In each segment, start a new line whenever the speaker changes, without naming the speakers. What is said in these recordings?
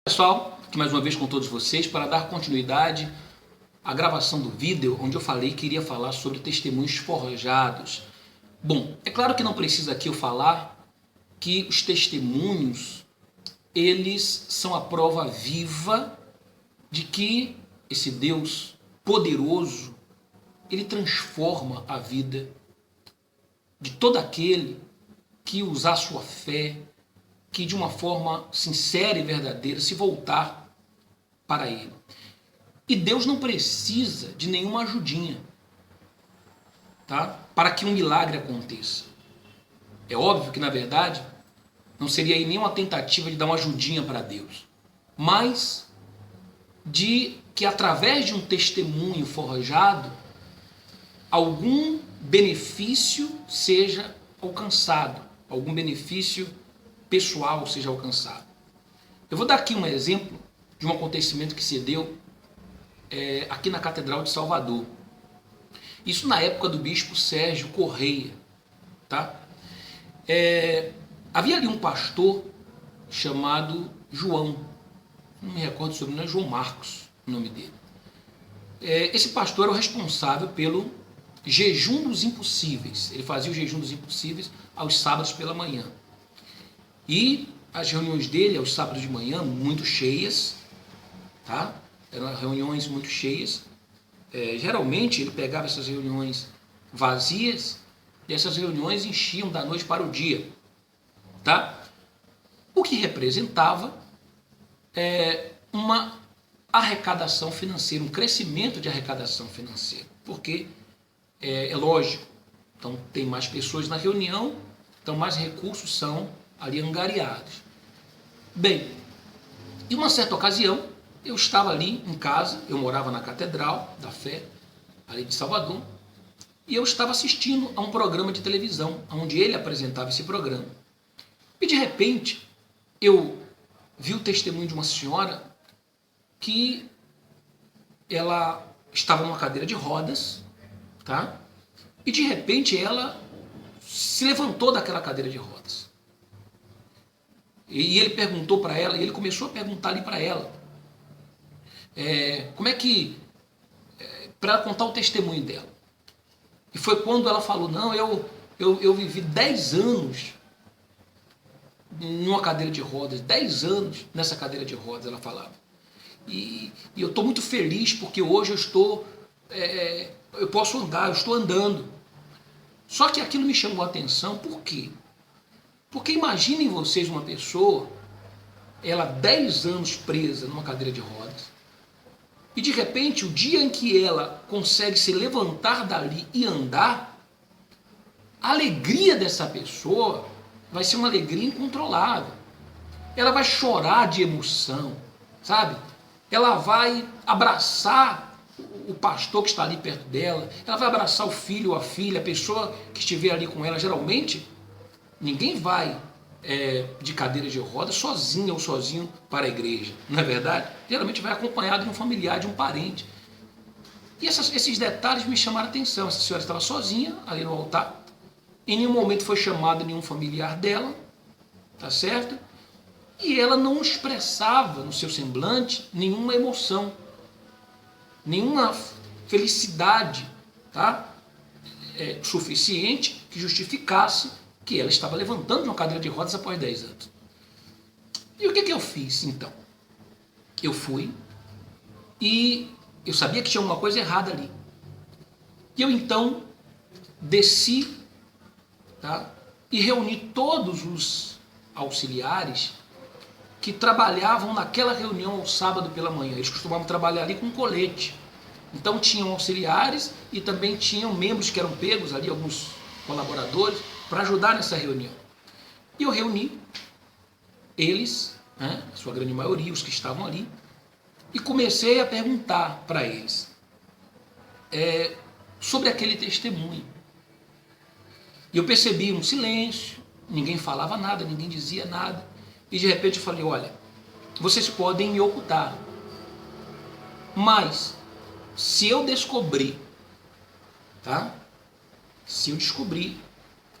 Pessoal, aqui mais uma vez com todos vocês para dar continuidade à gravação do vídeo onde eu falei que iria falar sobre testemunhos forjados. Bom, é claro que não precisa aqui eu falar que os testemunhos, eles são a prova viva de que esse Deus poderoso, ele transforma a vida de todo aquele que usar sua fé, que de uma forma sincera e verdadeira se voltar para ele. E Deus não precisa de nenhuma ajudinha, tá? Para que um milagre aconteça. É óbvio que, na verdade, não seria aí nenhuma tentativa de dar uma ajudinha para Deus, mas de que através de um testemunho forjado, algum benefício seja alcançado, algum benefício pessoal seja alcançado. Eu vou dar aqui um exemplo de um acontecimento que se deu aqui na Catedral de Salvador. Isso na época do bispo Sérgio Correia. Tá? Havia ali um pastor chamado João, não me recordo sobre o nome, João Marcos, o nome dele. Esse pastor era o responsável pelo jejum dos impossíveis. Ele fazia o jejum dos impossíveis aos sábados pela manhã. E as reuniões dele aos sábados de manhã, muito cheias, tá? Eram reuniões muito cheias. Geralmente ele pegava essas reuniões vazias e essas reuniões enchiam da noite para o dia, tá? O que representava uma arrecadação financeira, um crescimento de arrecadação financeira, porque é lógico, então tem mais pessoas na reunião, então mais recursos são ali angariados. Bem, em uma certa ocasião, eu estava ali em casa, eu morava na Catedral da Fé, ali de Salvador, e eu estava assistindo a um programa de televisão, onde ele apresentava esse programa. E de repente, eu vi o testemunho de uma senhora que ela estava numa cadeira de rodas, tá? E de repente ela se levantou daquela cadeira de rodas. E ele perguntou para ela, e ele começou a perguntar ali para ela, como é que, para ela contar o testemunho dela. E foi quando ela falou, não, eu vivi 10 anos numa cadeira de rodas, 10 anos nessa cadeira de rodas, ela falava. E eu estou muito feliz porque hoje eu posso andar, eu estou andando. Só que aquilo me chamou a atenção, por quê? Porque imaginem vocês uma pessoa, ela 10 anos presa numa cadeira de rodas, e de repente o dia em que ela consegue se levantar dali e andar, a alegria dessa pessoa vai ser uma alegria incontrolável. Ela vai chorar de emoção, sabe? Ela vai abraçar o pastor que está ali perto dela, ela vai abraçar o filho ou a filha, a pessoa que estiver ali com ela. Geralmente, ninguém vai de cadeira de rodas sozinha ou sozinho para a igreja, não é verdade? Geralmente vai acompanhado de um familiar, de um parente. E esses detalhes me chamaram a atenção. Essa senhora estava sozinha ali no altar, em nenhum momento foi chamado nenhum familiar dela, tá certo? E ela não expressava no seu semblante nenhuma emoção, nenhuma felicidade, tá? Suficiente que justificasse que ela estava levantando de uma cadeira de rodas após 10 anos. E o que eu fiz então? Eu fui e eu sabia que tinha alguma coisa errada ali. E eu então desci, tá? E reuni todos os auxiliares que trabalhavam naquela reunião ao sábado pela manhã. Eles costumavam trabalhar ali com colete. Então tinham auxiliares e também tinham membros que eram pegos ali, alguns colaboradores, para ajudar nessa reunião. E eu reuni eles, né, a sua grande maioria, os que estavam ali, e comecei a perguntar para eles sobre aquele testemunho. E eu percebi um silêncio, ninguém falava nada, ninguém dizia nada. E de repente eu falei, olha, vocês podem me ocultar, mas se eu descobrir, tá? Se eu descobrir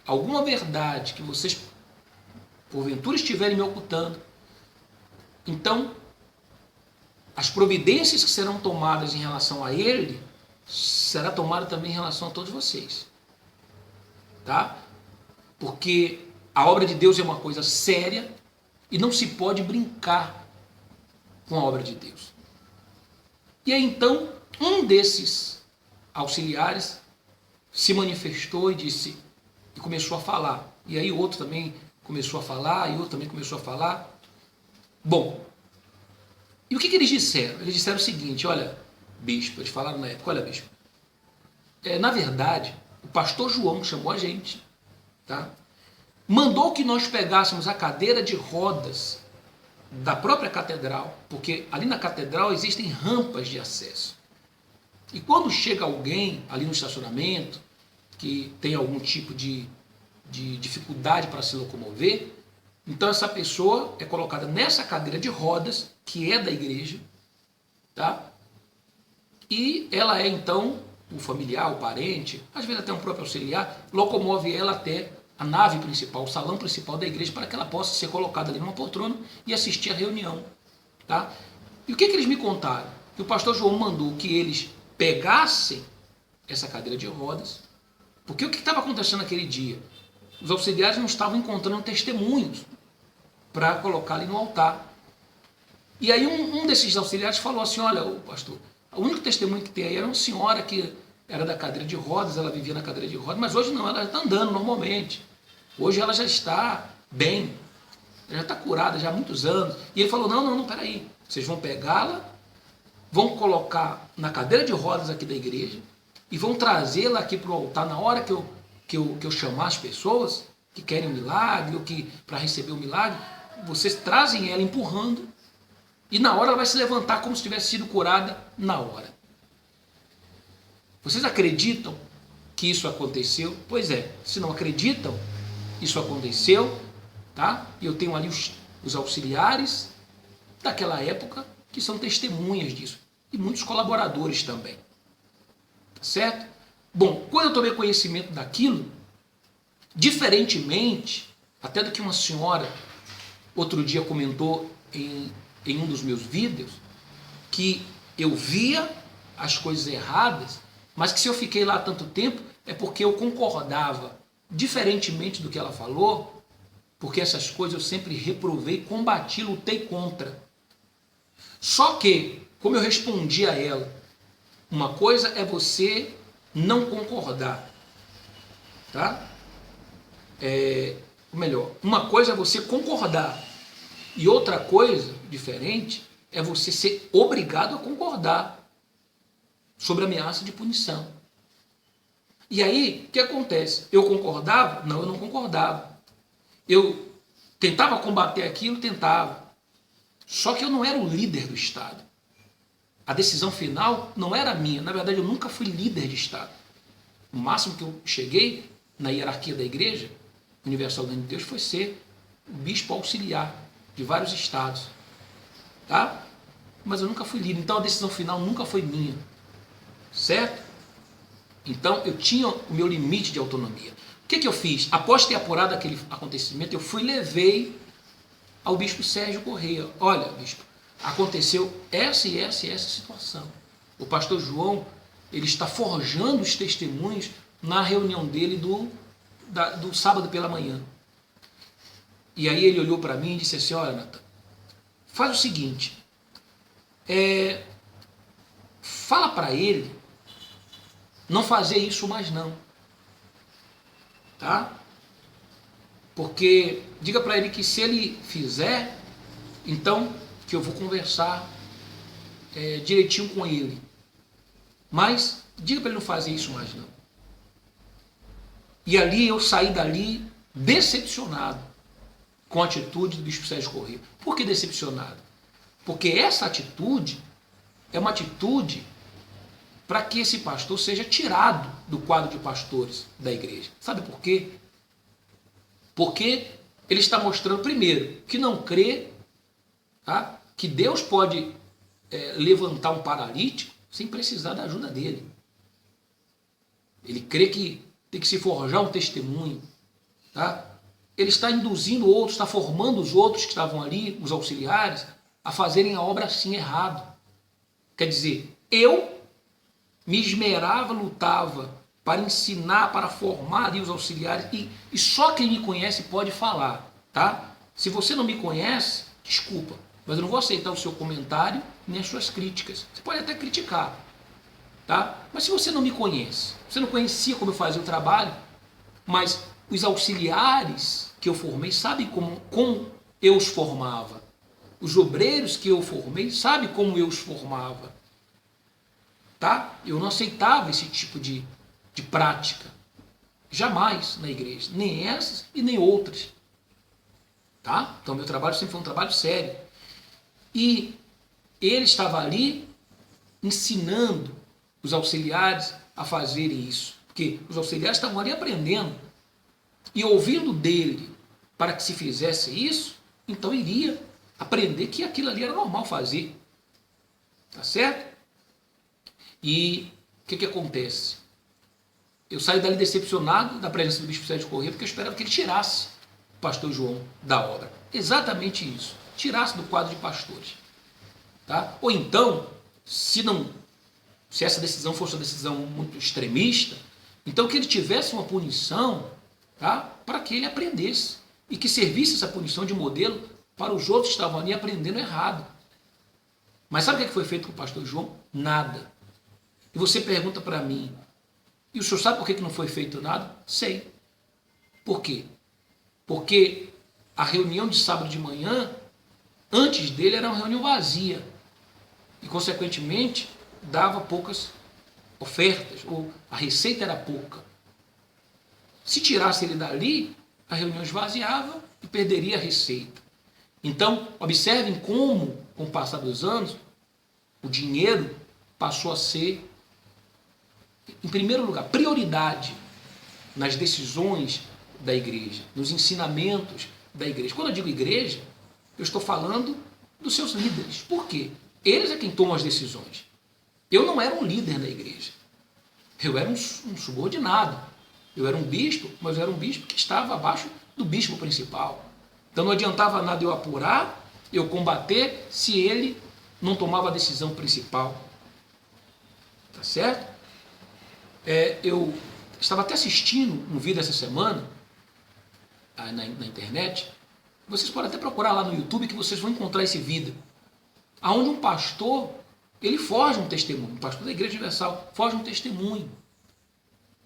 alguma verdade que vocês porventura estiverem me ocultando, então as providências que serão tomadas em relação a ele, será tomada também em relação a todos vocês. Tá? Porque a obra de Deus é uma coisa séria e não se pode brincar com a obra de Deus. E aí então, um desses auxiliares se manifestou e disse, e começou a falar. E aí outro também começou a falar, e outro também começou a falar. Bom, e o que eles disseram? Eles disseram o seguinte, olha, bispo, eles falaram na época, olha, bispo, na verdade, o pastor João chamou a gente, tá? Mandou que nós pegássemos a cadeira de rodas da própria catedral, porque ali na catedral existem rampas de acesso. E quando chega alguém ali no estacionamento, que tem algum tipo de dificuldade para se locomover, então essa pessoa é colocada nessa cadeira de rodas, que é da igreja, tá? E ela é então o familiar, o parente, às vezes até um próprio auxiliar, locomove ela até a nave principal, o salão principal da igreja, para que ela possa ser colocada ali numa poltrona e assistir a reunião, tá? E o que eles me contaram? Que o pastor João mandou que eles pegassem essa cadeira de rodas, porque o que estava acontecendo naquele dia? Os auxiliares não estavam encontrando testemunhos para colocar ali no altar. E aí um desses auxiliares falou assim, olha, pastor, o único testemunho que tem aí era uma senhora que era da cadeira de rodas, ela vivia na cadeira de rodas, mas hoje não, ela está andando normalmente. Hoje ela já está bem, ela já está curada já há muitos anos. E ele falou, não, peraí, vocês vão pegá-la, vão colocar na cadeira de rodas aqui da igreja e vão trazê-la aqui para o altar na hora que eu chamar as pessoas que querem um milagre ou que para receber o milagre, vocês trazem ela empurrando e na hora ela vai se levantar como se tivesse sido curada na hora. Vocês acreditam que isso aconteceu? Pois é, se não acreditam, isso aconteceu, tá? E eu tenho ali os auxiliares daquela época que são testemunhas disso e muitos colaboradores também, tá certo? Bom, quando eu tomei conhecimento daquilo, diferentemente até do que uma senhora outro dia comentou em um dos meus vídeos, que eu via as coisas erradas, mas que se eu fiquei lá tanto tempo é porque eu concordava, diferentemente do que ela falou, porque essas coisas eu sempre reprovei, combati, lutei contra. Só que, como eu respondi a ela, uma coisa é você não concordar, tá? Ou melhor, uma coisa é você concordar e outra coisa diferente é você ser obrigado a concordar sobre ameaça de punição. E aí, o que acontece? Eu concordava? Não, eu não concordava. Eu tentava combater aquilo, tentava. Só que eu não era o líder do Estado. A decisão final não era minha. Na verdade, eu nunca fui líder de Estado. O máximo que eu cheguei na hierarquia da Igreja Universal do Reino de Deus foi ser o bispo auxiliar de vários estados. Tá? Mas eu nunca fui líder. Então a decisão final nunca foi minha. Certo? Então eu tinha o meu limite de autonomia. O que eu fiz? Após ter apurado aquele acontecimento, eu fui e levei ao bispo Sérgio Correia. Olha, bispo, aconteceu essa e essa e essa situação. O pastor João, ele está forjando os testemunhos na reunião dele do sábado pela manhã. E aí ele olhou para mim e disse assim, olha, Natan, faz o seguinte, fala para ele não fazer isso mais não. Tá? Porque diga para ele que se ele fizer, então que eu vou conversar direitinho com ele. Mas diga para ele não fazer isso mais não. E ali eu saí dali decepcionado com a atitude do bispo Sérgio Correia. Por que decepcionado? Porque essa atitude é uma atitude para que esse pastor seja tirado do quadro de pastores da igreja. Sabe por quê? Porque ele está mostrando, primeiro, que não crê, tá? Que Deus pode levantar um paralítico sem precisar da ajuda dele. Ele crê que tem que se forjar um testemunho. Tá? Ele está induzindo outros, está formando os outros que estavam ali, os auxiliares, a fazerem a obra assim errado. Quer dizer, eu me esmerava, lutava para ensinar, para formar ali os auxiliares, e só quem me conhece pode falar, tá? Se você não me conhece, desculpa, mas eu não vou aceitar o seu comentário nem as suas críticas. Você pode até criticar, tá? Mas se você não me conhece, você não conhecia como eu fazia o trabalho, mas os auxiliares que eu formei sabem como eu os formava. Os obreiros que eu formei sabem como eu os formava. Tá? Eu não aceitava esse tipo de prática. Jamais na igreja. Nem essas e nem outras. Tá? Então meu trabalho sempre foi um trabalho sério. E ele estava ali ensinando os auxiliares a fazerem isso. Porque os auxiliares estavam ali aprendendo. E ouvindo dele para que se fizesse isso, então iria aprender que aquilo ali era normal fazer. Tá certo? E o que acontece? Eu saio dali decepcionado da presença do bispo Sérgio Corrêa, porque eu esperava que ele tirasse o pastor João da obra. Exatamente isso. Tirasse do quadro de pastores. Tá? Ou então, se essa decisão fosse uma decisão muito extremista, então que ele tivesse uma punição, tá? Para que ele aprendesse. E que servisse essa punição de modelo para os outros que estavam ali aprendendo errado. Mas sabe o que foi feito com o pastor João? Nada. E você pergunta para mim, e o senhor sabe por que não foi feito nada? Sei. Por quê? Porque a reunião de sábado de manhã, antes dele, era uma reunião vazia. E, consequentemente, dava poucas ofertas, ou a receita era pouca. Se tirasse ele dali, a reunião esvaziava e perderia a receita. Então, observem como, com o passar dos anos, o dinheiro passou a ser, em primeiro lugar, prioridade nas decisões da igreja, nos ensinamentos da igreja. Quando eu digo igreja, eu estou falando dos seus líderes. Por quê? Eles é quem tomam as decisões. Eu não era um líder da igreja. Eu era um subordinado. Eu era um bispo, mas eu era um bispo que estava abaixo do bispo principal. Então não adiantava nada eu apurar, eu combater, se ele não tomava a decisão principal. Tá certo? Eu estava até assistindo um vídeo essa semana, na internet. Vocês podem até procurar lá no YouTube que vocês vão encontrar esse vídeo. Onde um pastor, ele forja um testemunho. Um pastor da Igreja Universal forja um testemunho.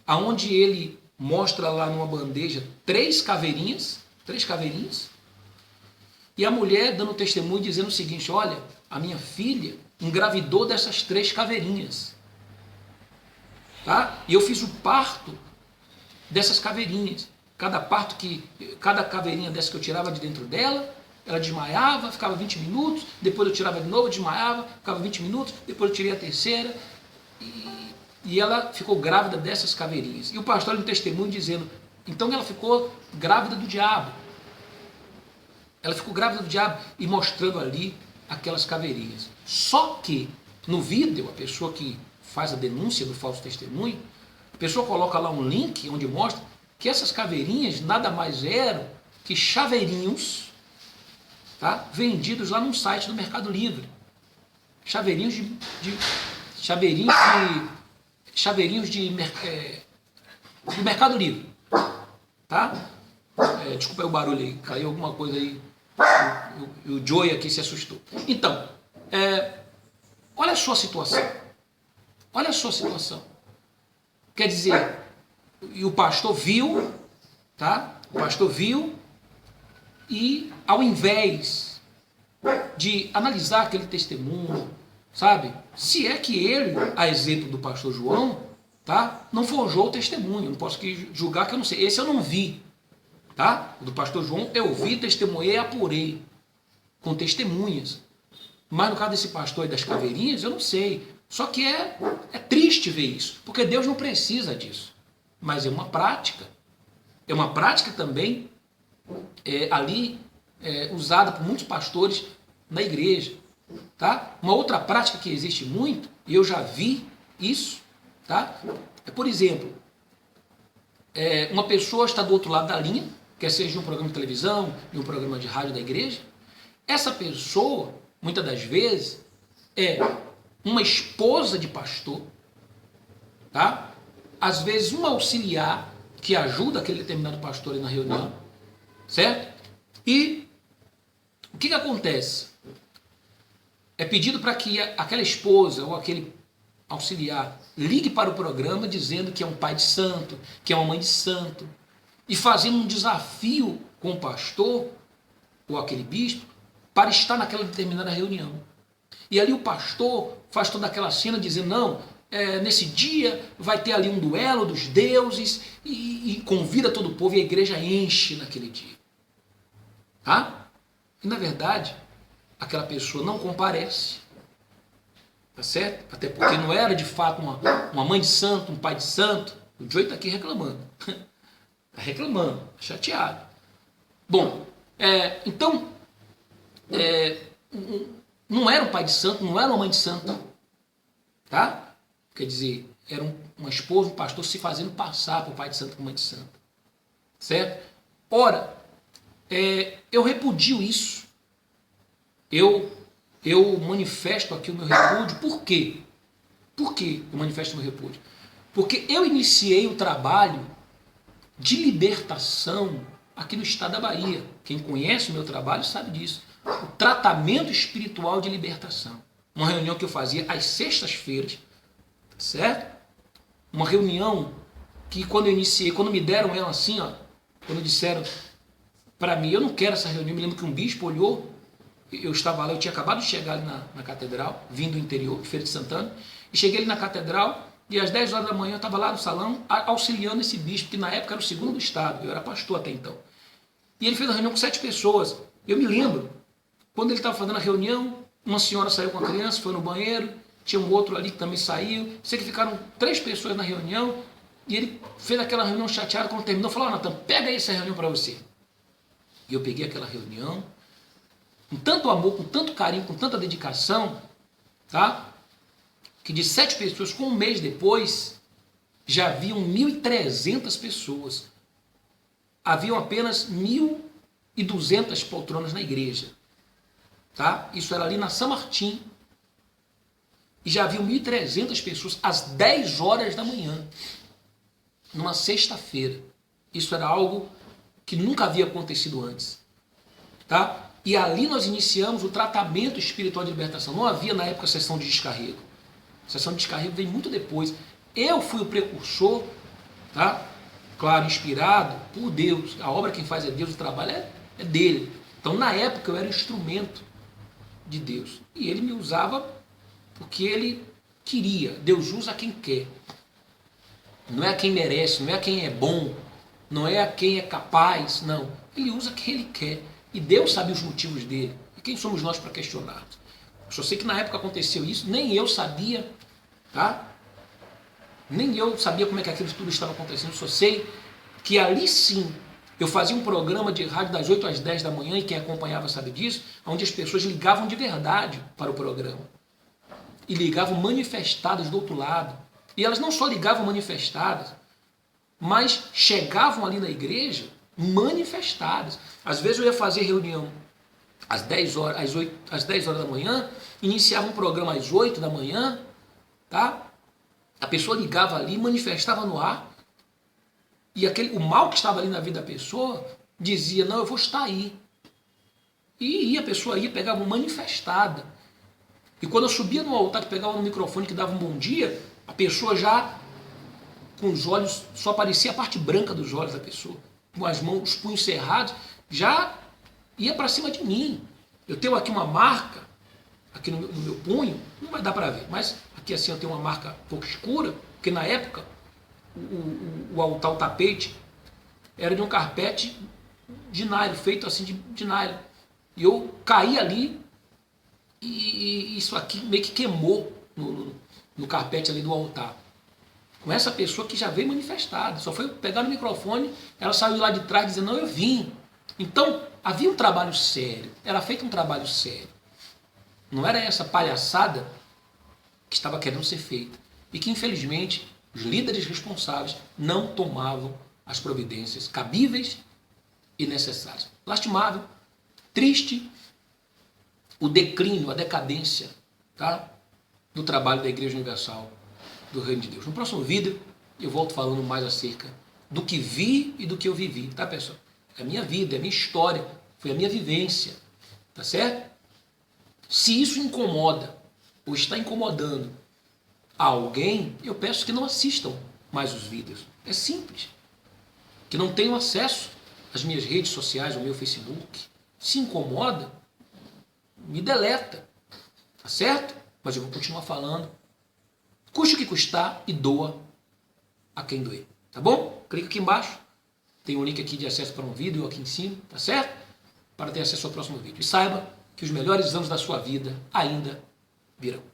Onde ele mostra lá numa bandeja três caveirinhas, e a mulher dando testemunho dizendo o seguinte: olha, a minha filha engravidou dessas três caveirinhas. Tá? E eu fiz o parto dessas caveirinhas. Cada caveirinha dessa que eu tirava de dentro dela, ela desmaiava, ficava 20 minutos, depois eu tirava de novo, desmaiava, ficava 20 minutos, depois eu tirei a terceira, e ela ficou grávida dessas caveirinhas. E o pastor no testemunho dizendo, então ela ficou grávida do diabo. Ela ficou grávida do diabo e mostrando ali aquelas caveirinhas. Só que no vídeo, a pessoa que faz a denúncia do falso testemunho, a pessoa coloca lá um link onde mostra que essas caveirinhas nada mais eram que chaveirinhos, tá? Vendidos lá num site do Mercado Livre. Chaveirinhos do Mercado Livre. Tá? Desculpa aí o barulho aí, caiu alguma coisa aí. O Joey aqui se assustou. Então, olha a sua situação. Olha a sua situação. Quer dizer, e o pastor viu, tá? O pastor viu e ao invés de analisar aquele testemunho, sabe? Se é que ele, a exemplo do pastor João, tá? Não forjou o testemunho, não posso julgar que eu não sei. Esse eu não vi, tá? O do pastor João eu vi, testemunhei e apurei com testemunhas. Mas no caso desse pastor e das caveirinhas, eu não sei. Só que é triste ver isso, porque Deus não precisa disso. Mas é uma prática. É uma prática também ali usada por muitos pastores na igreja. Tá? Uma outra prática que existe muito, e eu já vi isso, tá? Por exemplo, uma pessoa está do outro lado da linha, quer seja de um programa de televisão, de um programa de rádio da igreja. Essa pessoa, muitas das vezes, uma esposa de pastor, tá? Às vezes um auxiliar que ajuda aquele determinado pastor ali na reunião, certo? E o que acontece? É pedido para que aquela esposa ou aquele auxiliar ligue para o programa dizendo que é um pai de santo, que é uma mãe de santo, e fazendo um desafio com o pastor ou aquele bispo para estar naquela determinada reunião. E ali o pastor faz toda aquela cena dizendo, não, nesse dia vai ter ali um duelo dos deuses e convida todo o povo e a igreja enche naquele dia. Tá? E na verdade, aquela pessoa não comparece, tá certo? Até porque não era de fato uma mãe de santo, um pai de santo. O Joey está aqui reclamando. Está reclamando, chateado. Bom, então, não era um pai de santo, não era uma mãe de santo, tá? Quer dizer, era uma esposa, um pastor se fazendo passar por pai de santo, por mãe de santo, certo? Ora, eu repudio isso. Eu manifesto aqui o meu repúdio. Por quê? Por que eu manifesto o meu repúdio? Porque eu iniciei o trabalho de libertação aqui no estado da Bahia. Quem conhece o meu trabalho sabe disso. O tratamento espiritual de libertação. Uma reunião que eu fazia às sextas-feiras, certo? Uma reunião que quando eu iniciei, quando me deram ela assim, ó, quando disseram para mim, eu não quero essa reunião, me lembro que um bispo olhou, eu estava lá, eu tinha acabado de chegar ali na catedral, vindo do interior, de Feira de Santana, e cheguei ali na catedral, e às 10 horas da manhã eu estava lá no salão, auxiliando esse bispo, que na época era o segundo do estado, eu era pastor até então. E ele fez a reunião com 7 pessoas. Eu me lembro, quando ele estava fazendo a reunião, uma senhora saiu com a criança, foi no banheiro, tinha um outro ali que também saiu, sei que ficaram 3 pessoas na reunião, e ele fez aquela reunião chateada, quando terminou, falou, Natan, pega aí essa reunião para você. E eu peguei aquela reunião, com tanto amor, com tanto carinho, com tanta dedicação, tá? Que de 7 pessoas, com um mês depois, já haviam 1.300 pessoas. Haviam apenas 1.200 poltronas na igreja. Tá? Isso era ali na São Martim. E já haviam 1.300 pessoas às 10 horas da manhã, numa sexta-feira. Isso era algo que nunca havia acontecido antes. Tá? E ali nós iniciamos o tratamento espiritual de libertação. Não havia na época sessão de descarrego. A sessão de descarrego veio muito depois. Eu fui o precursor, tá? Claro, inspirado por Deus. A obra quem faz é Deus, o trabalho é dele. Então na época eu era instrumento de Deus. E ele me usava porque ele queria. Deus usa quem quer. Não é a quem merece, não é a quem é bom, não é a quem é capaz, não. Ele usa quem ele quer. E Deus sabe os motivos dele. E quem somos nós para questionar? Eu só sei que na época aconteceu isso, nem eu sabia, tá? Nem eu sabia como é que aquilo tudo estava acontecendo, só sei que ali sim, eu fazia um programa de rádio das 8 às 10 da manhã, e quem acompanhava sabe disso, onde as pessoas ligavam de verdade para o programa. E ligavam manifestadas do outro lado. E elas não só ligavam manifestadas, mas chegavam ali na igreja manifestadas. Às vezes eu ia fazer reunião às 10 horas, às 10 horas da manhã, iniciava um programa às 8 da manhã, tá? A pessoa ligava ali, manifestava no ar, e o mal que estava ali na vida da pessoa dizia, não, eu vou estar aí. E a pessoa ia, pegava uma manifestada. E quando eu subia no altar, que pegava no microfone, que dava um bom dia, a pessoa já, com os olhos, só aparecia a parte branca dos olhos da pessoa, com as mãos, os punhos cerrados, já ia para cima de mim. Eu tenho aqui uma marca, aqui no meu punho, não vai dar para ver, mas aqui assim eu tenho uma marca um pouco escura, porque na época o altar, o tapete, era de um carpete de nylon, feito assim de nylon. E eu caí ali e isso aqui meio que queimou no carpete ali do altar. Com essa pessoa que já veio manifestada, só foi pegar no microfone, ela saiu lá de trás dizendo, não, eu vim. Então, havia um trabalho sério, era feito um trabalho sério. Não era essa palhaçada que estava querendo ser feita. E que, infelizmente, os líderes responsáveis não tomavam as providências cabíveis e necessárias. Lastimável, triste, o declínio, a decadência, tá? do trabalho da Igreja Universal do Reino de Deus. No próximo vídeo eu volto falando mais acerca do que vi e do que eu vivi, tá, pessoal? É a minha vida, é a minha história, foi a minha vivência, tá certo? Se isso incomoda ou está incomodando alguém, eu peço que não assistam mais os vídeos. É simples. Que não tenham acesso às minhas redes sociais, ao meu Facebook. Se incomoda, me deleta, tá certo? Mas eu vou continuar falando, custe o que custar, e doa a quem doer, tá bom? Clica aqui embaixo, tem um link aqui de acesso para um vídeo aqui em cima, tá certo? Para ter acesso ao próximo vídeo. E saiba que os melhores anos da sua vida ainda virão.